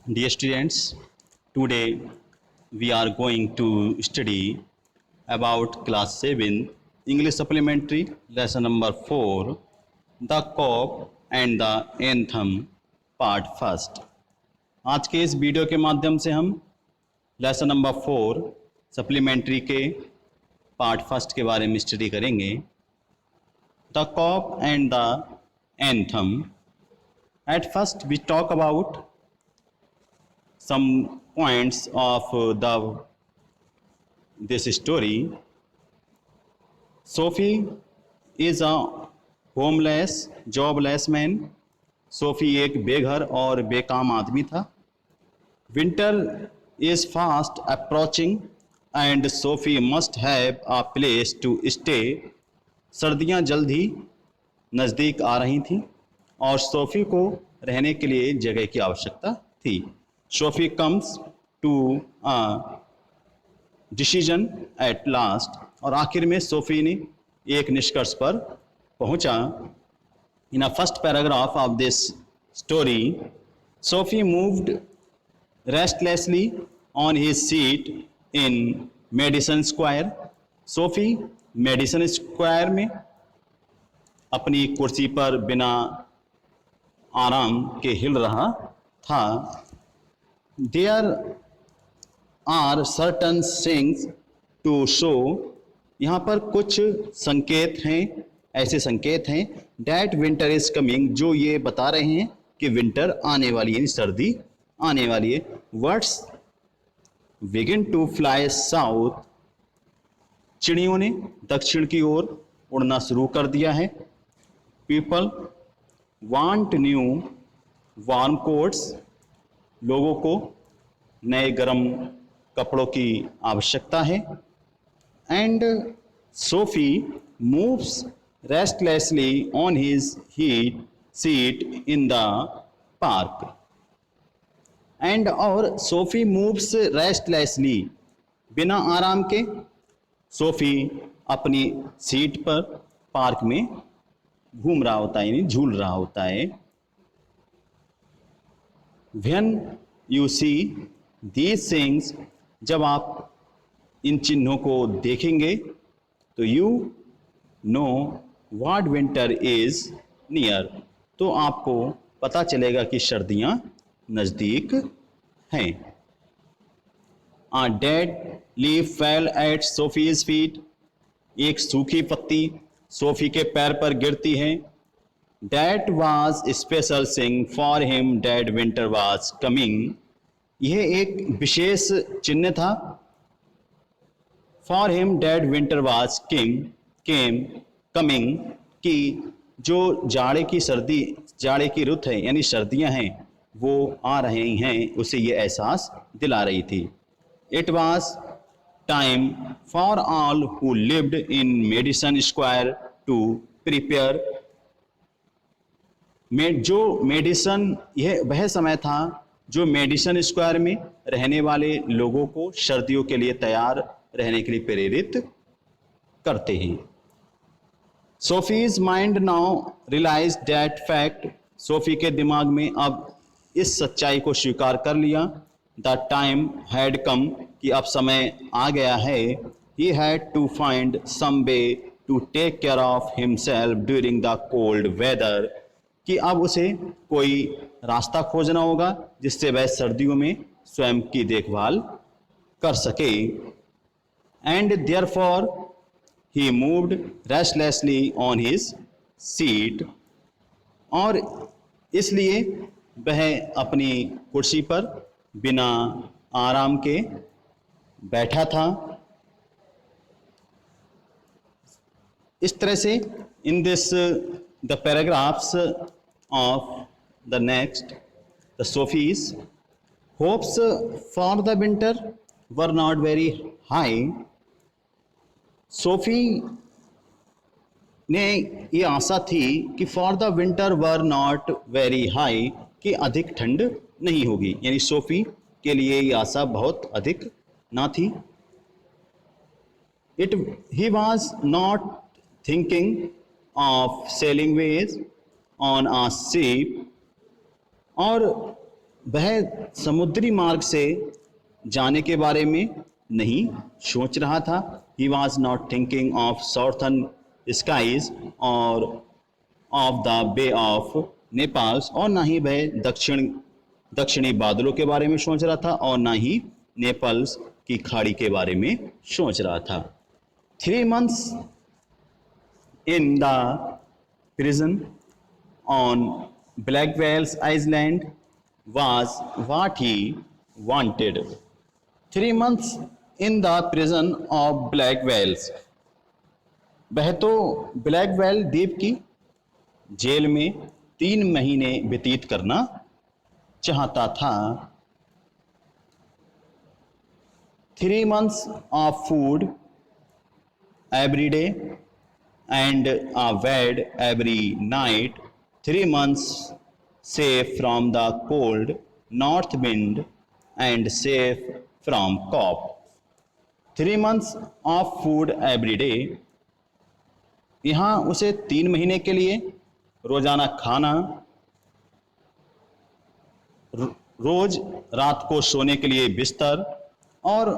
Dear students, today we are going to study about class 7 English supplementary lesson number 4 the cock and the anthem part first. आज के इस video के माध्यम से हम lesson number 4 supplementary के part first के बारे में स्टडी करेंगे. The cock and the anthem. At first we talk about some points of this story. Sophie is a homeless, jobless man. Sophie एक बेघर और बेकाम आदमी था. Winter is fast approaching and Sophie must have a place to stay. सर्दियां जल्द ही नज़दीक आ रही थीं और सोफी को रहने के लिए जगह की आवश्यकता थी. Sophie comes to a decision at last. और आखिर में सोफी ने एक निष्कर्ष पर पहुंचा. In a first paragraph of this story, Sophie moved restlessly on his seat in Madison Square. Sophie Madison Square में अपनी कुर्सी पर बिना आराम के हिल रहा था. There are certain things to show. यहाँ पर कुछ संकेत हैं, ऐसे संकेत हैं डैट विंटर इज कमिंग, जो ये बता रहे हैं कि विंटर आने वाली है, सर्दी आने वाली है. Words begin to fly south. चिड़ियों ने दक्षिण की ओर उड़ना शुरू कर दिया है. People want new warm quotes. लोगों को नए गर्म कपड़ों की आवश्यकता है. And Sophie moves restlessly on his seat in the park. And और सोफी मूव्स रेस्टलेसली, बिना आराम के सोफी अपनी सीट पर पार्क में घूम रहा होता है, यानी झूल रहा होता है. When you see these things, जब आप इन चिन्हों को देखेंगे तो you know what winter is near, तो आपको पता चलेगा कि सर्दियां नज़दीक हैं. A dead leaf fell at Sophie's feet. एक सूखी पत्ती सोफी के पैर पर गिरती है. That was special thing for him that winter was coming. यह एक विशेष चिन्ह था. For him that winter was coming, कि जो जाड़े की रुत है, यानी सर्दियां हैं, वो आ रहे हैं, उसे ये एहसास दिला रही थी. It was time for all who lived in Madison Square to prepare. जो मेडिसन, यह वह समय था जो मेडिसन स्क्वायर में रहने वाले लोगों को सर्दियों के लिए तैयार रहने के लिए प्रेरित करते हैं. Sophie's mind now realize that फैक्ट. सोफी के दिमाग में अब इस सच्चाई को स्वीकार कर लिया. द टाइम हैड कम, कि अब समय आ गया है. He had to find some way to take care of himself during the cold weather, कि अब उसे कोई रास्ता खोजना होगा जिससे वह सर्दियों में स्वयं की देखभाल कर सके. And therefore he moved restlessly on his seat. और इसलिए वह अपनी कुर्सी पर बिना आराम के बैठा था. इस तरह से in this the paragraphs of the next, the Sophie's hopes for the winter were not very high. Sophie ने ये आशा थी कि for the winter were not very high, कि अधिक ठंड नहीं होगी, यानी सोफी के लिए ये आशा बहुत अधिक ना थी. He was not thinking of sailing ways on a ship, और वह समुद्री मार्ग से जाने के बारे में नहीं सोच रहा था। He was not thinking of southern skies और of the bay of Naples, और ना ही वह दक्षिणी बादलों के बारे में सोच रहा था, और ना ही नेपाल की खाड़ी के बारे में सोच रहा था। 3 months in the prison on Black Whales Island was what he wanted. 3 months in the prison of Black Whales, वह तो ब्लैक व्हेल द्वीप की जेल में 3 महीने व्यतीत करना चाहता था। 3 months of food every day and a bed every night. 3 months safe from the cold north wind and safe from cough. 3 months of food every day. यहाँ उसे 3 महीने के लिए रोजाना खाना, रोज रात को सोने के लिए बिस्तर और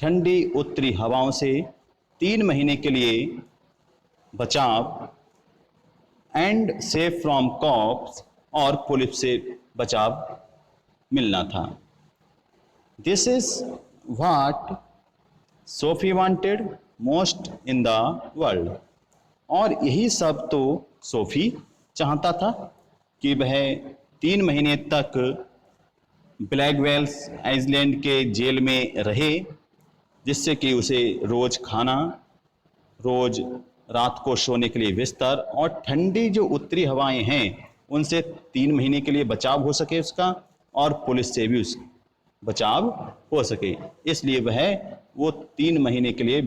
ठंडी उत्तरी हवाओं से 3 महीने के लिए बचाव, एंड सेफ फ्रॉम कॉप्स, और पुलिस से बचाव मिलना था। This is what Sophie wanted most in the world, और यही सब तो सोफी चाहता था कि वह 3 महीने तक ब्लैक व्हेल्स आइलैंड के जेल में रहे, जिससे कि उसे रोज खाना, रोज रात को सोने के लिए बिस्तर और ठंडी जो उत्तरी हवाएं हैं उनसे 3 महीने के लिए बचाव हो सके उसका, और पुलिस से भी उस बचाव हो सके। इसलिए वह वो 3 महीने के लिए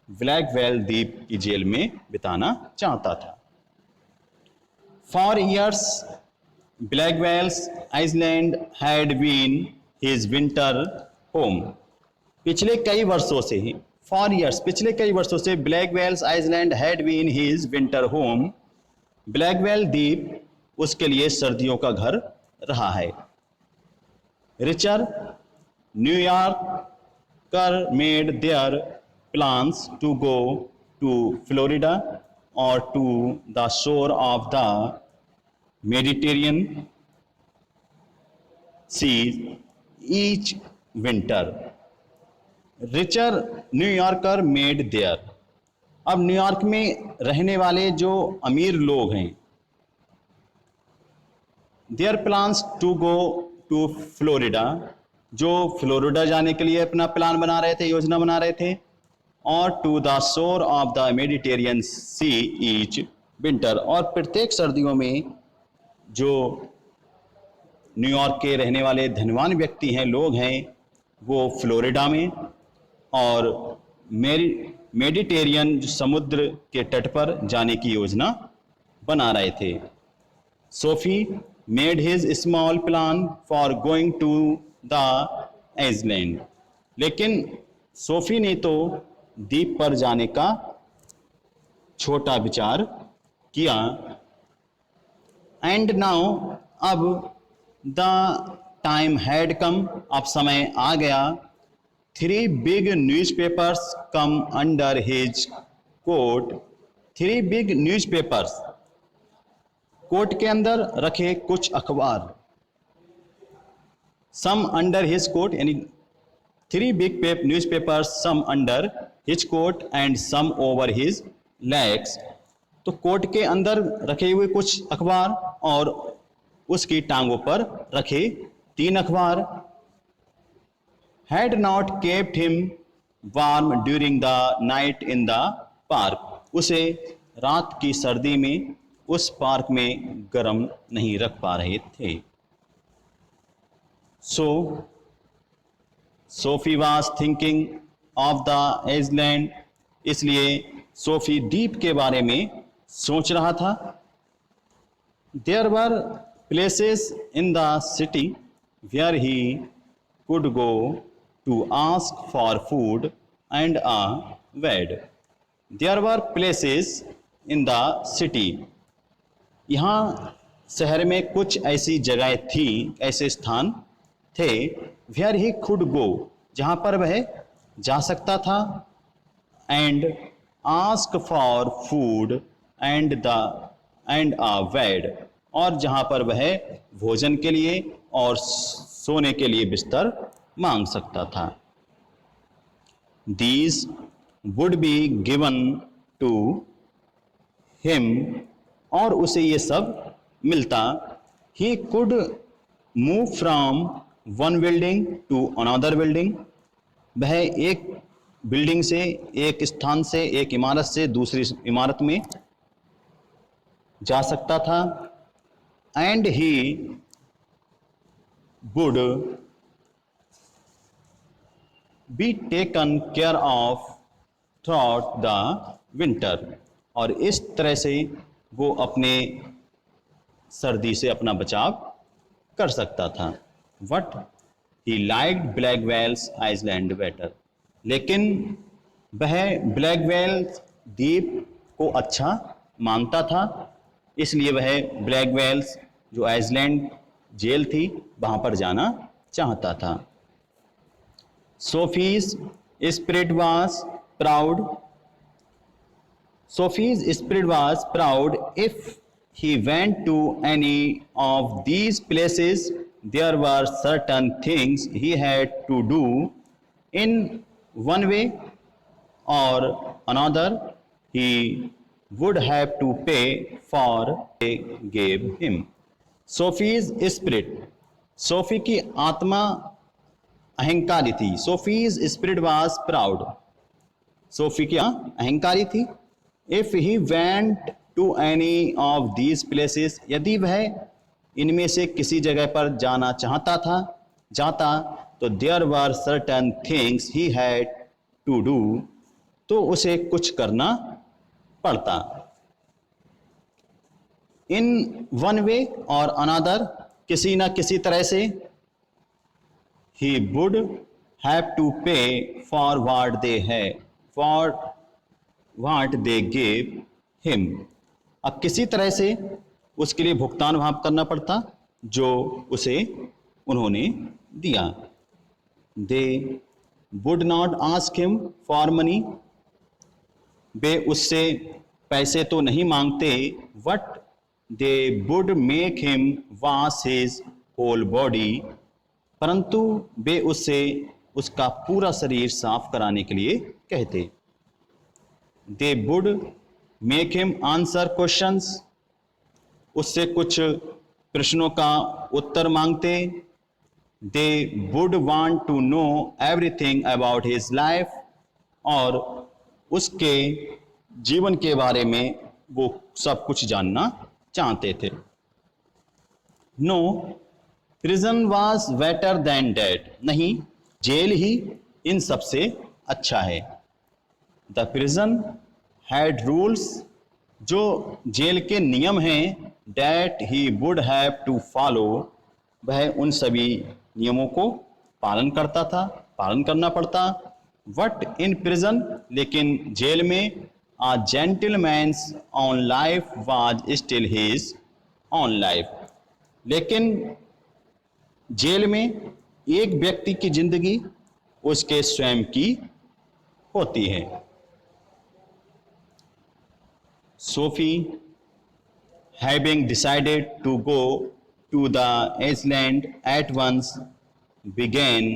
ब्लैक व्हेल द्वीप की जेल में बिताना चाहता था। For years, Black Whales Island had been his winter home. पिछले कई वर्षों से ही, for years, पिछले कई वर्षों से Black Whales Island had been his winter home. Black whale द्वीप उसके लिए सर्दियों का घर रहा है। Richer New Yorker made their plans to go to Florida or to the shore of the Mediterranean Sea each winter. Richer New Yorker made there. अब New York में रहने वाले जो अमीर लोग हैं, their plans to go to Florida, जो Florida जाने के लिए अपना प्लान बना रहे थे, योजना बना रहे थे, और to the shore of the Mediterranean sea each winter, और प्रत्येक सर्दियों में जो न्यूयॉर्क के रहने वाले धनवान व्यक्ति हैं, लोग हैं, वो फ्लोरिडा में और मेडिटेरियन समुद्र के तट पर जाने की योजना बना रहे थे। Sophie made his small plan for going to the island, लेकिन सोफी ने तो द्वीप पर जाने का छोटा विचार किया। एंड नाउ, अब द टाइम हैड कम, अब समय आ गया। 3 big newspapers come under his coat. 3 big newspapers, coat के अंदर रखे कुछ अखबार। सम अंडर हिज कोट, यानी 3 big newspapers, some under his coat and some over his legs. तो कोट के अंदर रखे हुए कुछ अखबार और उसकी टांगों पर रखे 3 अखबार। Had not kept him warm during the night in the park. उसे रात की सर्दी में उस पार्क में गर्म नहीं रख पा रहे थे। So Sophie was thinking of the island, इसलिए सोफी द्वीप के बारे में सोच रहा था। There were places in the city where he could go to ask for food and a bed. There were places in the city, यहाँ शहर में कुछ ऐसी जगह थी, ऐसे स्थान थे, वेयर ही खुड गो, जहाँ पर वह जा सकता था, and ask for food and a bed, और जहाँ पर वह भोजन के लिए और सोने के लिए बिस्तर मांग सकता था। These would be given to him, और उसे ये सब मिलता। He could move from one building to another building, वह एक बिल्डिंग से, एक स्थान से, एक इमारत से दूसरी इमारत में जा सकता था। And he would be taken care of throughout the winter, और इस तरह से वो अपने सर्दी से अपना बचाव कर सकता था। What he liked black wells island better, लेकिन वह ब्लैक वेल्स द्वीप को अच्छा मानता था, इसलिए वह ब्लैक वेल्स जो आइसलैंड जेल थी वहाँ पर जाना चाहता था। Sophie's spirit was proud, Sophie's spirit was proud. If he went to any of these places, there were certain things he had to do in one way or another. He would have to pay for they gave him. Sophie's spirit, Sophie की आत्मा अहंकारी थी। Sophie's spirit was proud, Sophie की अहंकारी थी। If he went to any of these places, यदि वह इनमें से किसी जगह पर जाना जाता, तो there were certain things he had to do, तो उसे कुछ करना पड़ता। इन वन वे और अनदर, किसी न किसी तरह से। ही वुड हैव टू पे for what they gave him, अब किसी तरह से उसके लिए भुगतान वहाँ करना पड़ता जो उसे उन्होंने दिया। They would not ask him for money, वे उससे पैसे तो नहीं मांगते। What they would make him wash his whole body, परंतु वे उससे उसका पूरा शरीर साफ कराने के लिए कहते। They would make him answer questions, उससे कुछ प्रश्नों का उत्तर मांगते। They would want to know everything about his life, और उसके जीवन के बारे में वो सब कुछ जानना चाहते थे। No, prison was better than that, नहीं, जेल ही इन सबसे अच्छा है। द प्रिजन हैड रूल्स, जो जेल के नियम हैं, that he would have to follow, वह उन सभी नियमों को पालन करना पड़ता। वट इन प्रिजन, लेकिन जेल में, a gentleman's own life was still his own life, लेकिन जेल में एक व्यक्ति की जिंदगी उसके स्वयं की होती है। Sophie, having decided to go to the island at once, began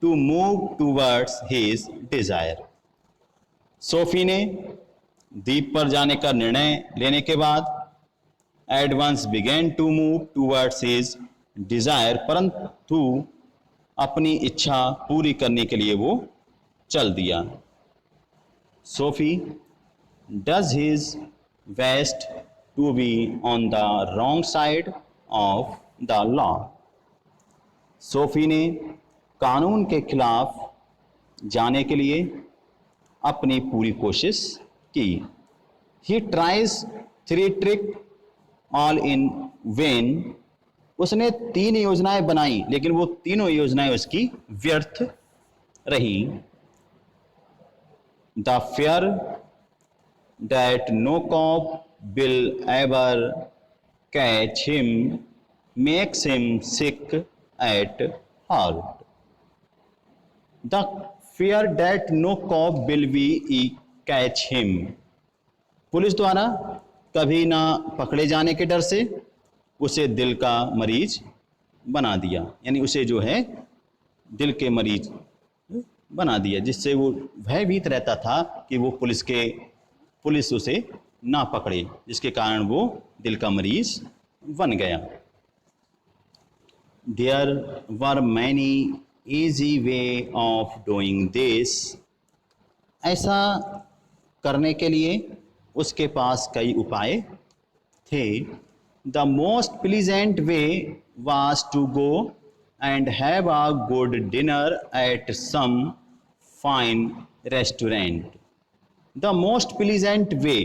to move towards his desire. Sophie ने द्वीप पर जाने का निर्णय लेने के बाद at once began to move towards his desire, परंतु अपनी इच्छा पूरी करने के लिए वो चल दिया। Sophie does his best to be on the wrong side of the law. Sophie ने कानून के खिलाफ जाने के लिए अपनी पूरी कोशिश की। He tries 3 tricks all in vain. उसने 3 योजनाएं बनाई, लेकिन वो तीनों योजनाएं उसकी व्यर्थ रही। The fear that no cop will ever catch him makes him sick at heart. The fear that no cop will be catch him. Police द्वारा कभी ना पकड़े जाने के डर से उसे दिल का मरीज बना दिया, यानी उसे जो है दिल के मरीज बना दिया, जिससे वो भयभीत रहता था कि वो पुलिस उसे ना पकड़े, जिसके कारण वो दिल का मरीज बन गया। There were many easy way of doing this. ऐसा करने के लिए उसके पास कई उपाय थे। The most pleasant way was to go and have a good dinner at some fine restaurant. The most pleasant way,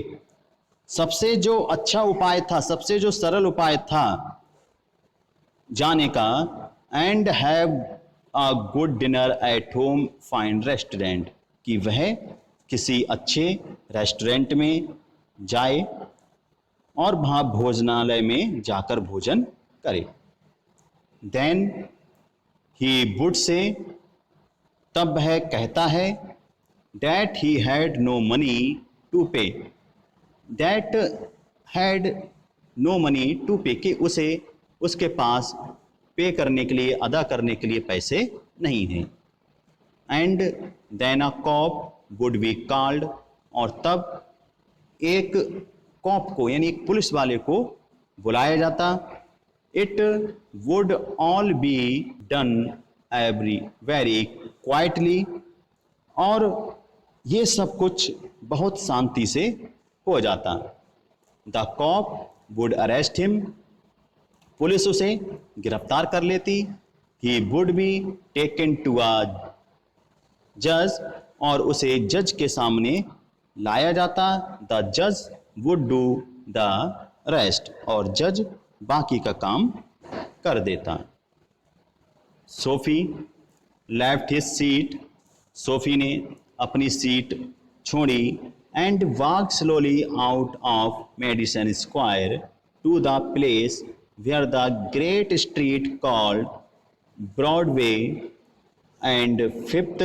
सबसे जो अच्छा उपाय था, सबसे जो सरल उपाय था जाने का, and have a good dinner at home fine restaurant, कि वह किसी अच्छे रेस्टोरेंट में जाए और वहाँ भोजनालय में जाकर भोजन करे। Then he would say, तब वह कहता है, that he had no money to pay, that had no money to pay, कि उसके पास पे करने के लिए, अदा करने के लिए पैसे नहीं हैं। And then a cop would be called, और तब एक कॉप को यानी एक पुलिस वाले को बुलाया जाता। It would all be done very quietly, और ये सब कुछ बहुत शांति से हो जाता। The cop would arrest him, police उसे गिरफ्तार कर लेती। He would be taken to a judge, और उसे जज के सामने लाया जाता। The judge would do the rest, और जज बाकी का काम कर देता। Sophie left his seat, Sophie ने अपनी सीट छोड़ी, and walked slowly out of Madison Square to the place where the great street called Broadway and Fifth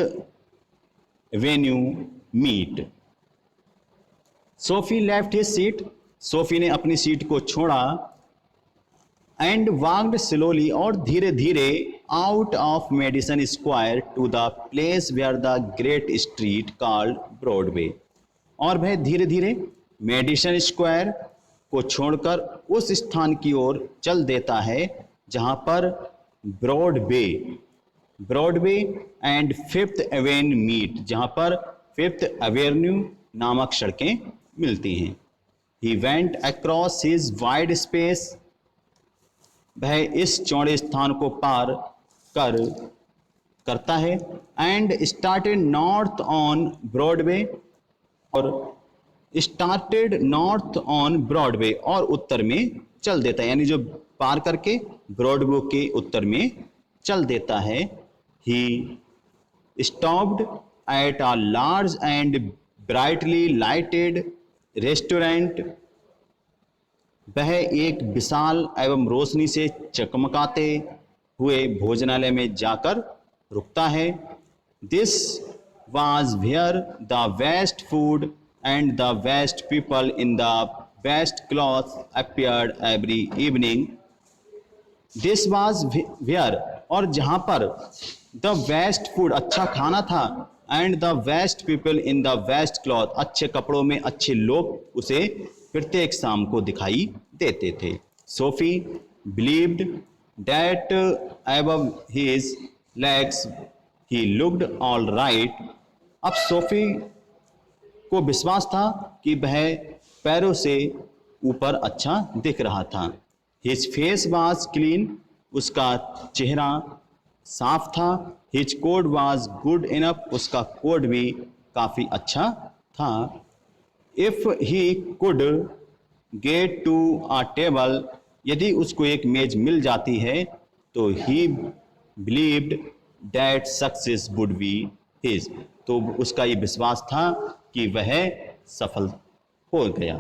Avenue meet. Sophie left his seat, Sophie ने अपनी seat को छोड़ा, and walked slowly, और धीरे धीरे, out of Madison square to the place where the great street called Broadway, और वह धीरे धीरे मेडिसन स्क्वायर को छोड़कर उस स्थान की ओर चल देता है जहां पर Broadway and fifth avenue meet, जहां पर फिफ्थ एवेन्यू नामक सड़कें मिलती हैं। He went across his wide space, वह इस चौड़े स्थान को पार करता है, and started north on Broadway, और started north on Broadway, और उत्तर में चल देता है, यानी जो पार करके ब्रॉडवे के उत्तर में चल देता है। He stopped at a large and brightly lighted restaurant, वह एक विशाल एवं रोशनी से चकमकाते हुए भोजनालय में जाकर रुकता है। This was where the best food and the best people in the best clothes appeared every evening. This was where, और जहाँ पर the best food, अच्छा खाना था, and the best people in the best cloth, अच्छे कपड़ों में अच्छे लोग उसे प्रत्येक शाम को दिखाई देते थे। Sophie believed that above his legs he looked all right. अब सोफी को विश्वास था कि वह पैरों से ऊपर अच्छा दिख रहा था। His face was clean, उसका चेहरा साफ था। His coat was good enough, उसका कोट भी काफी अच्छा था। If he could get to a table, यदि उसको एक मेज मिल जाती है तो he believed that success would be his, तो उसका ये विश्वास था कि वह सफल हो गया।